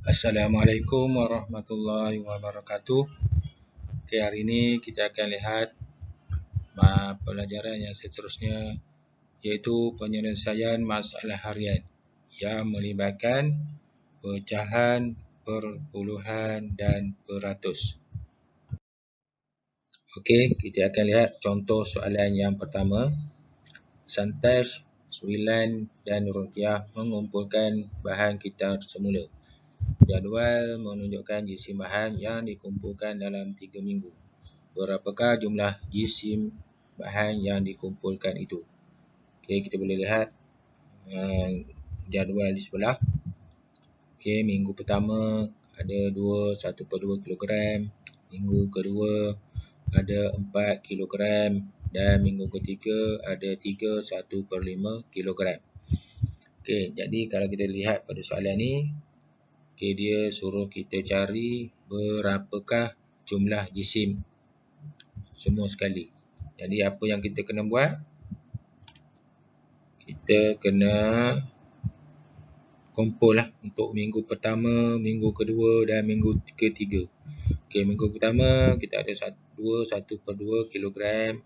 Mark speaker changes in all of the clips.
Speaker 1: Assalamualaikum warahmatullahi wabarakatuh. Okay, hari ini kita akan lihat pelajaran yang seterusnya, iaitu penyelesaian masalah harian yang melibatkan pecahan, perpuluhan dan peratus. Okey, kita akan lihat contoh soalan yang pertama. Santaj, Suilan dan Ruqyah mengumpulkan bahan kitar semula. Jadual menunjukkan jisim bahan yang dikumpulkan dalam 3 minggu. Berapakah jumlah jisim bahan yang dikumpulkan itu? Okey, kita boleh lihat jadual di sebelah. Okey, minggu pertama ada 1/2 kilogram, minggu kedua ada 4 kilogram dan minggu ketiga ada 1/5 kilogram. Okey, jadi kalau kita lihat pada soalan ni, okey, dia suruh kita cari berapakah jumlah jisim semua sekali. Jadi apa yang kita kena buat? Kita kena kumpul lah untuk minggu pertama, minggu kedua dan minggu ketiga. Okey, minggu pertama kita ada 1/2 kilogram.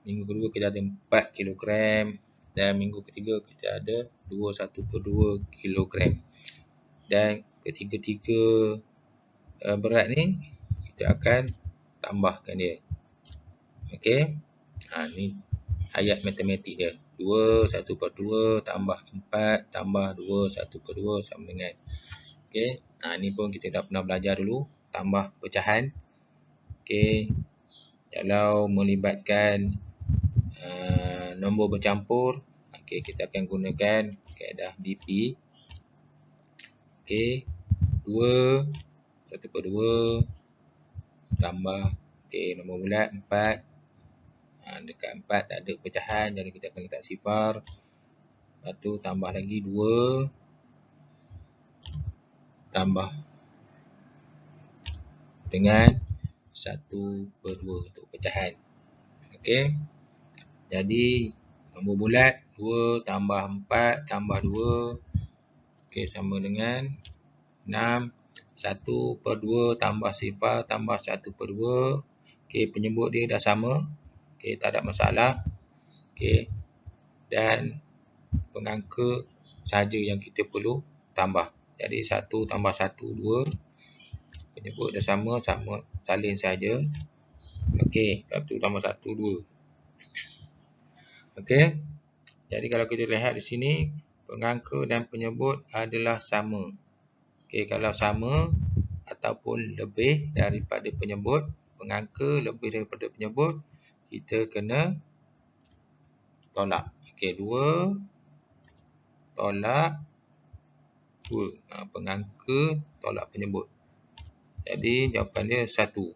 Speaker 1: Minggu kedua kita ada 4 kilogram dan minggu ketiga kita ada 1/2 kilogram. Dan ketiga-tiga berat ni kita akan tambahkan dia. Okey. Ni ayat matematik dia. 2 1/2 tambah 4 tambah 2 1/2 sama dengan. Okey. Ni pun kita dah pernah belajar dulu, tambah pecahan. Okey. Kalau melibatkan nombor bercampur, okey, kita akan gunakan kaedah BP. Okey. 2 1/2 tambah, okey, nombor bulat 4. Dekat 4 tak ada pecahan, jadi kita akan letak sifar. Lepas tu tambah lagi 2 tambah dengan 1/2 untuk pecahan. Okey. Jadi nombor bulat 2 tambah 4 tambah 2, okey, sama dengan 6. 1/2 tambah sifar tambah 1/2. Okey, penyebut dia dah sama. Okey, tak ada masalah. Okey. Dan pengangka saja yang kita perlu tambah. Jadi 1 tambah 1 2. Penyebut dah sama salin saja. Okey, 1 tambah 1 2. Okey. Jadi kalau kita lihat di sini, pengangka dan penyebut adalah sama. Okey, kalau sama ataupun lebih daripada penyebut, pengangka lebih daripada penyebut, kita kena tolak. Okey, 2 tolak 2. Pengangka tolak penyebut. Jadi jawapan dia 1.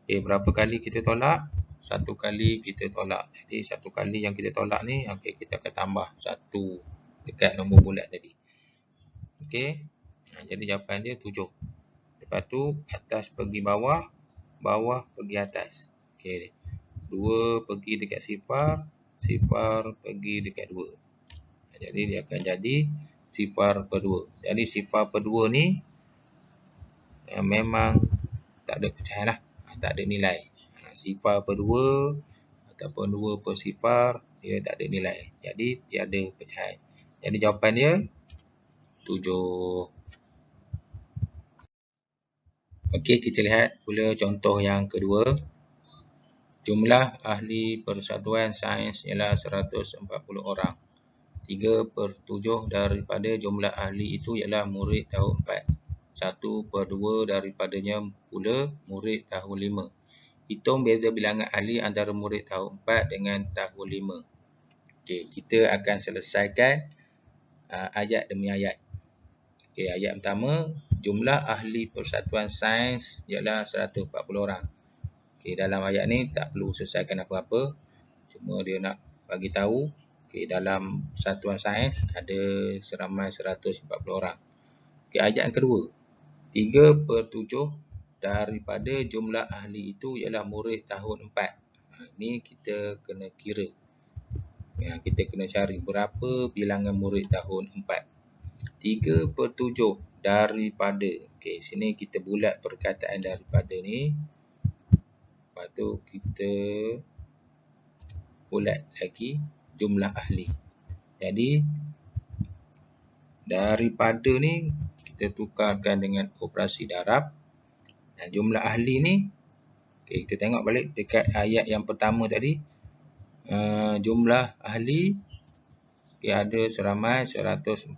Speaker 1: Okey, berapa kali kita tolak? 1 kali kita tolak. Jadi 1 kali yang kita tolak ni, okey, kita akan tambah 1 dekat nombor bulat tadi. Okey. Jadi jawapan dia 7. Lepas tu atas pergi bawah, bawah pergi atas. Okey. 2 pergi dekat sifar, sifar pergi dekat 2. Jadi dia akan jadi sifar per 2. Jadi sifar per 2 ni memang tak ada pecahan lah. Tak ada nilai. Sifar per 2 ataupun 2 per sifar, dia tak ada nilai. Jadi tiada pecahan. Jadi jawapan dia 7. Okey, kita lihat pula contoh yang kedua. Jumlah ahli persatuan sains ialah 140 orang. 3/7 daripada jumlah ahli itu ialah murid tahun 4. 1/2 daripadanya pula murid tahun 5. Hitung beza bilangan ahli antara murid tahun 4 dengan tahun 5. Okey, kita akan selesaikan ayat demi ayat. Okey, ayat pertama, jumlah ahli persatuan sains ialah 140 orang. Okey, dalam ayat ni tak perlu selesaikan apa-apa. Cuma dia nak bagi tahu, okey, dalam satuan sains ada seramai 140 orang. Okey, ayat yang kedua. 3/7 daripada jumlah ahli itu ialah murid tahun 4. Ni kita kena kira. Kita kena cari berapa bilangan murid tahun 4. 3/7 daripada. Okey, sini kita bulat perkataan daripada ni. Lepas tu kita bulat lagi jumlah ahli. Jadi daripada ni kita tukarkan dengan operasi darab. Dan jumlah ahli ni, okay, kita tengok balik dekat ayat yang pertama tadi. Jumlah ahli ada seramai 140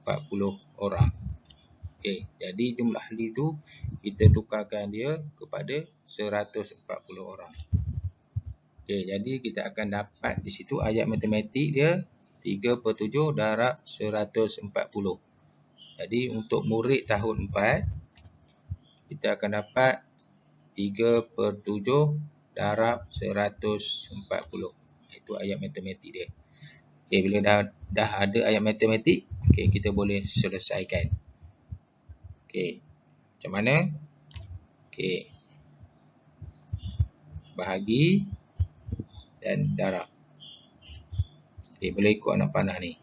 Speaker 1: orang. Okay, jadi jumlah ahli tu kita tukarkan dia kepada 140 orang. Okay, jadi kita akan dapat di situ ayat matematik dia 3/7 darab 140. Jadi untuk murid tahun 4, kita akan dapat 3/7 darab 140. Itu ayat matematik dia. Okay, bila dah ada ayat matematik, okay, kita boleh selesaikan. Okay, macam mana? Okay, bahagi dan darab. Okay, boleh ikut anak panah ni.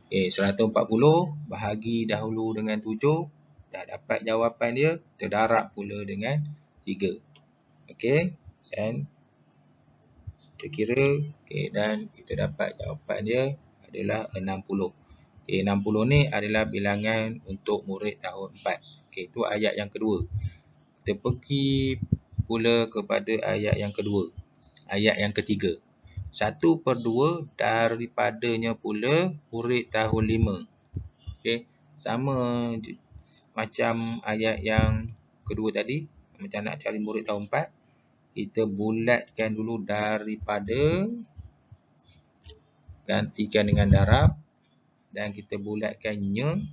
Speaker 1: Okay, 140 bahagi dahulu dengan 7. Dah dapat jawapan dia, kita darab pula dengan 3. Okey, dan kita kira, okay, dan kita dapat jawapan dia adalah 60. Okey, 60 ni adalah bilangan untuk murid tahun 4. Okey, itu ayat yang kedua. Kita pergi pula kepada ayat yang kedua. Ayat yang ketiga. 1/2 daripadanya pula murid tahun 5. Okey, sama macam ayat yang kedua tadi. Macam nak cari murid tahun 4, kita bulatkan dulu daripada, gantikan dengan darab, dan kita bulatkannya,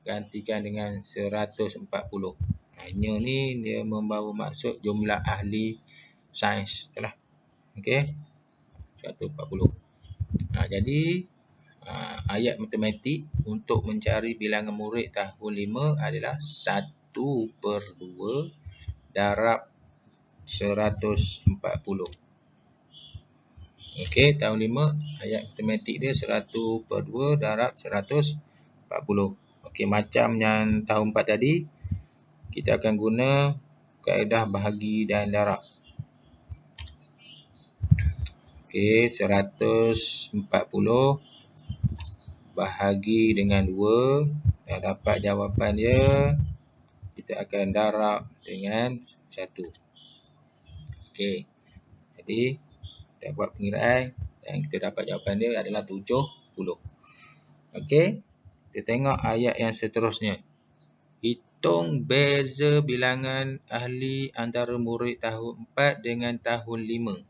Speaker 1: gantikan dengan 140. Nya ni dia membawa maksud jumlah ahli sains telah. Okey, 140. Jadi ayat matematik untuk mencari bilangan murid tahun 5 adalah 1/2 darab 140. Okey, tahun 5 ayat matematik dia 1/2 darab 140. Okey, macam yang tahun 4 tadi, kita akan guna kaedah bahagi dan darab. Okey, 140 bahagi dengan 2. Dah dapat jawapan dia, kita akan darab dengan 1. Okey, jadi kita buat pengiraan dan kita dapat jawapan dia adalah 70. Okey, kita tengok ayat yang seterusnya. Hitung beza bilangan ahli antara murid tahun 4 dengan tahun 5.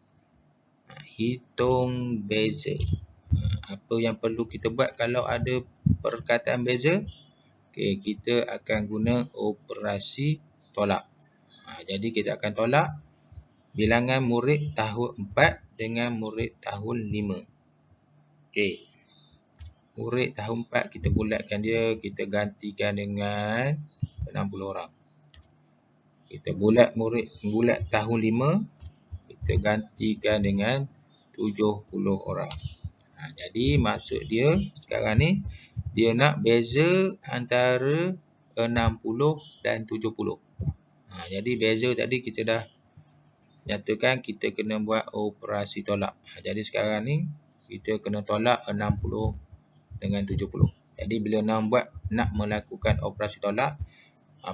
Speaker 1: Hitung beza. Apa yang perlu kita buat kalau ada perkataan beza? Okey, kita akan guna operasi tolak. Jadi kita akan tolak bilangan murid tahun 4 dengan murid tahun 5. Okey, murid tahun 4 kita bulatkan dia, kita gantikan dengan 60 orang. Kita bulat tahun 5, kita gantikan dengan 70 orang. Jadi maksud dia sekarang ni, dia nak beza antara 60 dan 70. Jadi beza tadi kita dah nyatakan, kita kena buat operasi tolak. Jadi sekarang ni kita kena tolak 60 dengan 70. Jadi bila nak melakukan operasi tolak,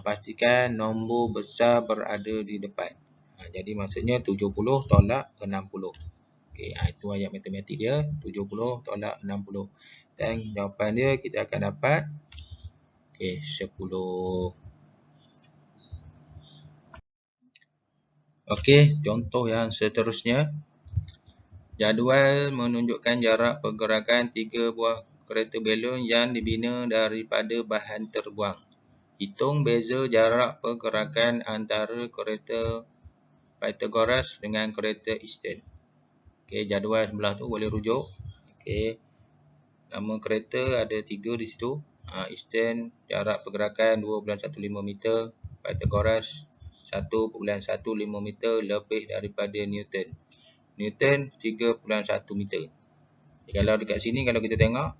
Speaker 1: pastikan nombor besar berada di depan. Jadi maksudnya 70 tolak 60. Okey, itu ayat matematik dia, 70 tolak 60. Dan jawapan dia kita akan dapat 10. Okey, contoh yang seterusnya. Jadual menunjukkan jarak pergerakan 3 buah kereta belon yang dibina daripada bahan terbuang. Hitung beza jarak pergerakan antara kereta Pythagoras dengan kereta Easton. Okey, jadual sebelah tu boleh rujuk. Okey, nama kereta ada 3 di situ. Easton jarak pergerakan 2.15 meter, Pythagoras 1.15 meter lebih daripada Newton. Newton 3.1 meter. Kalau dekat sini, kalau kita tengok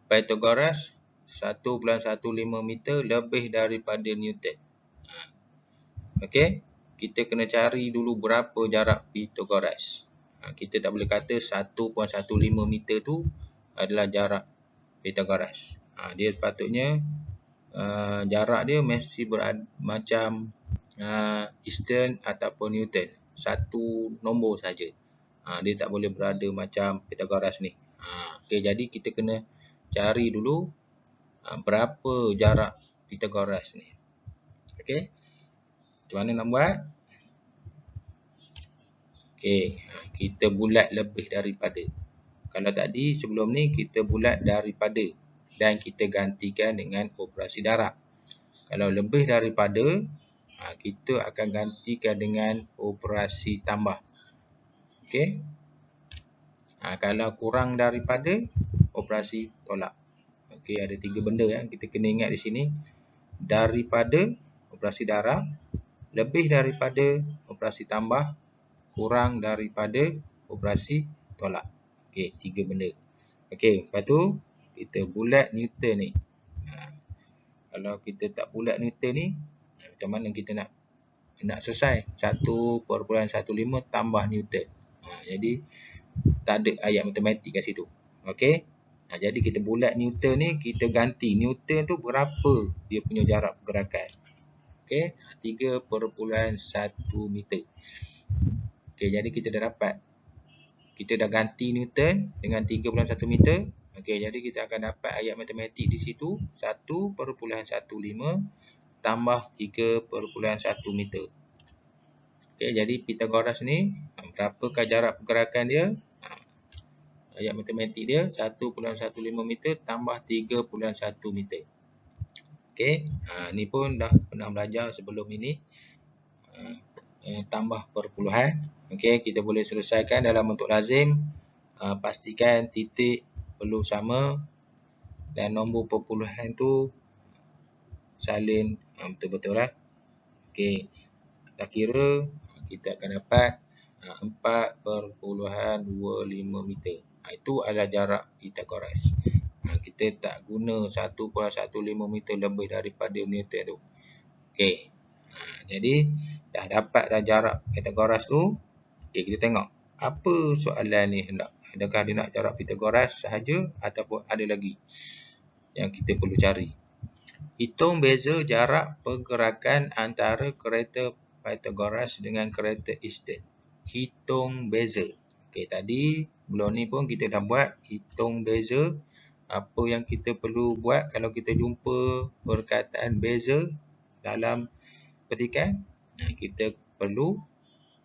Speaker 1: Pythagoras 1.15 meter lebih daripada Newton. Okey, kita kena cari dulu berapa jarak Pythagoras. Kita tak boleh kata 1.15 meter tu adalah jarak Pythagoras. Dia sepatutnya jarak dia mesti macam Easton ataupun Newton. Satu nombor saja. Dia tak boleh berada macam Pythagoras ni. Okey, jadi kita kena cari dulu berapa jarak Pythagoras ni. Okey. Macam mana nak buat? Okey, kita bulat lebih daripada. Kalau tadi sebelum ni kita bulat daripada dan kita gantikan dengan operasi darab. Kalau lebih daripada, kita akan gantikan dengan operasi tambah. Okey. Kalau kurang daripada, operasi tolak. Okey, ada 3 benda yang kita kena ingat di sini. Daripada, operasi darab. Lebih daripada, operasi tambah. Kurang daripada, operasi tolak. Okey, 3 benda. Okey, lepas tu kita bulat Newton ni. Kalau kita tak bulat Newton ni, macam mana kita nak selesai? 1.15 tambah Newton. Jadi tak ada ayat matematik kat situ. Okey. Jadi kita bulat Newton ni, kita ganti Newton tu berapa dia punya jarak pergerakan. Okey, 3.1 meter. Okey, jadi kita dah dapat. Kita dah ganti Newton dengan 3.1 meter. Okey, jadi kita akan dapat ayat matematik di situ 1.15 tambah 3.1 meter. Okey, jadi Pythagoras ni berapakah jarak pergerakan dia? Ayat matematik dia 1.15 meter tambah 3.1 meter. Okey, ni pun dah pernah belajar sebelum ini. Tambah perpuluhan. Okey, kita boleh selesaikan dalam bentuk lazim. Pastikan titik perlu sama dan nombor perpuluhan tu salin betul-betul lah. Okey, kita kira kita akan dapat 4.25 meter. Itu adalah jarak Pythagoras. Kita tak guna 1.15 meter lebih daripada Newton tu. Okey, jadi dah dapat dah jarak Pythagoras tu. Okey, kita tengok apa soalan ni hendak. Adakah dia nak jarak Pythagoras sahaja ataupun ada lagi yang kita perlu cari. Hitung beza jarak pergerakan antara kereta Pythagoras dengan kereta Easton. Hitung beza. Okey, tadi belum ni pun kita dah buat hitung beza. Apa yang kita perlu buat kalau kita jumpa perkataan beza dalam petikan? Kita perlu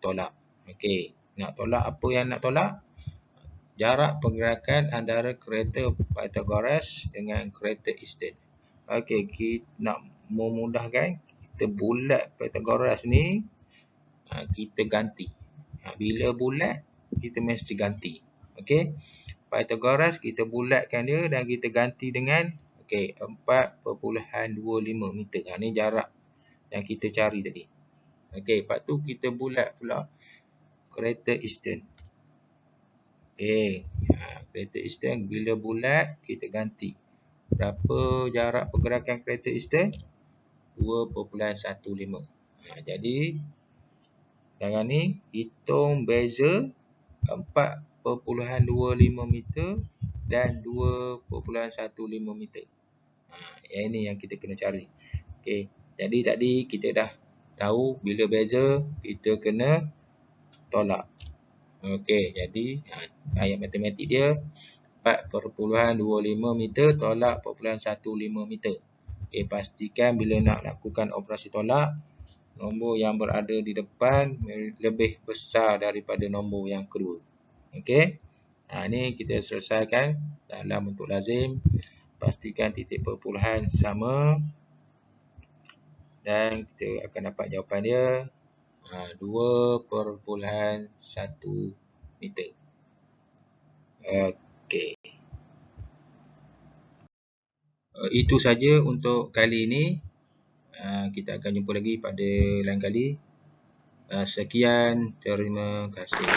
Speaker 1: tolak. Okey, nak tolak apa yang nak tolak? Jarak pergerakan antara kereta Pythagoras dengan kereta Easton. Okey, kita nak memudahkan, kita bulat Pythagoras ni, kita ganti. Bila bulat, kita mesti ganti. Okey, Pythagoras kita bulatkan dia dan kita ganti dengan 4.25 meter. Ni jarak yang kita cari tadi. Okey, lepas tu kita bulat pula kereta Easton. Okey, kereta Easton bila bulat kita ganti. Berapa jarak pergerakan kereta Easton? 2.15. Jadi sekarang ni hitung beza 4.25 meter dan 2.15 meter. Yang ini yang kita kena cari. Okey, jadi tadi kita dah tahu bila beza kita kena tolak. Okey, jadi ayat matematik dia 4.25 meter tolak 4.15 meter. Okey, pastikan bila nak lakukan operasi tolak, nombor yang berada di depan lebih besar daripada nombor yang kedua. Okey, ini kita selesaikan dalam bentuk lazim. Pastikan titik perpuluhan sama dan kita akan dapat jawapan dia 2.1 meter. Okey. Itu saja untuk kali ini. Kita akan jumpa lagi pada lain kali. Sekian, terima kasih.